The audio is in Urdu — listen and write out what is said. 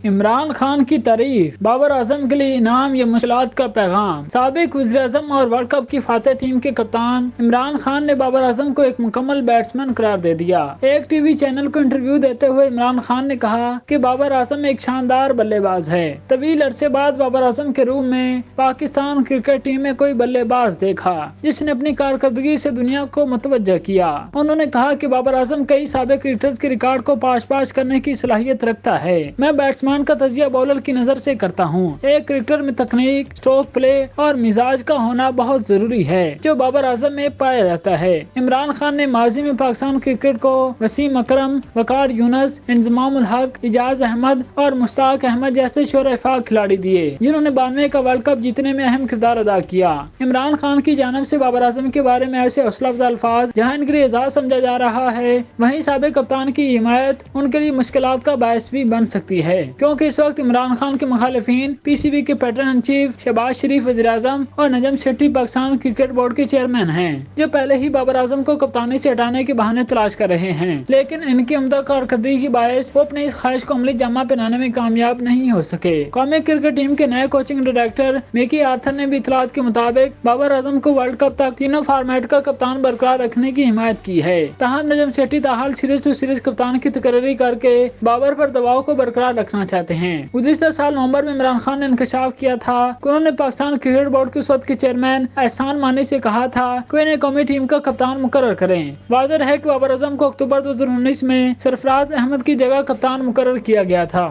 عمران خان کی تعریف، بابر اعظم کے لیے انعام یا مشکلات کا پیغام۔ سابق وزیر اعظم اور ورلڈ کپ کی فاتح ٹیم کے کپتان عمران خان نے بابر اعظم کو ایک مکمل بیٹسمین قرار دے دیا۔ ایک ٹی وی چینل کو انٹرویو دیتے ہوئے عمران خان نے کہا کہ بابر اعظم ایک شاندار بلے باز ہے۔ طویل عرصے بعد بابر اعظم کے روم میں پاکستان کرکٹ ٹیم میں کوئی بلے باز دیکھا جس نے اپنی کارکردگی سے دنیا کو متوجہ کیا۔ انہوں نے کہا کہ بابر اعظم کئی سابق کرکٹرز کے ریکارڈ کو پاش کرنے کی صلاحیت رکھتا ہے۔ میں بیٹسمین کا تجزیہ بولر کی نظر سے کرتا ہوں۔ ایک کرکٹر میں تکنیک، اسٹروک پلے اور مزاج کا ہونا بہت ضروری ہے جو بابر اعظم میں پایا جاتا ہے۔ عمران خان نے ماضی میں پاکستان کرکٹ کو وسیم اکرم، وقار یونس، انضمام الحق، اعجاز احمد اور مشتاق احمد جیسے شعرائے فاق کھلاڑی دیے جنہوں نے 92 کا ورلڈ کپ جیتنے میں اہم کردار ادا کیا۔ عمران خان کی جانب سے بابر اعظم کے بارے میں ایسے حوصلہ افزا الفاظ جہاں ان کے لیے اعزاز سمجھا جا رہا ہے، وہیں سابق کپتان کی حمایت ان کے لیے مشکلات کا باعث بھی بن سکتی ہے، کیونکہ اس وقت عمران خان کے مخالفین پی سی بی کے پیٹرن ان چیف شہباز شریف وزیر اعظم اور نجم سیٹھی پاکستان کرکٹ بورڈ کے چیئرمین ہیں، جو پہلے ہی بابر اعظم کو کپتانی سے ہٹانے کے بہانے تلاش کر رہے ہیں، لیکن ان کی عمدہ کارکردگی کے باعث وہ اپنی اس خواہش کو عملی جامہ پہنانے میں کامیاب نہیں ہو سکے۔ قومی کرکٹ ٹیم کے نئے کوچنگ ڈائریکٹر میکی آرتھر نے بھی اطلاعات کے مطابق بابر اعظم کو ورلڈ کپ تک تینوں فارمیٹ کا کپتان برقرار رکھنے کی حمایت کی ہے۔ تاہم Najam Sethi تاحال series to series کپتان کی تقرری کر کے بابر پر دباؤ کو برقرار رکھنا چاہتے ہیں۔ گزشتہ سال نومبر میں عمران خان نے انکشاف کیا تھا کہ انہوں نے پاکستان کرکٹ بورڈ کے اس وقت کے چیئرمین احسان مانی سے کہا تھا کہ انہیں قومی ٹیم کا کپتان مقرر کریں۔ واضح ہے کہ بابر اعظم کو اکتوبر 2019 میں سرفراز احمد کی جگہ کپتان مقرر کیا گیا تھا۔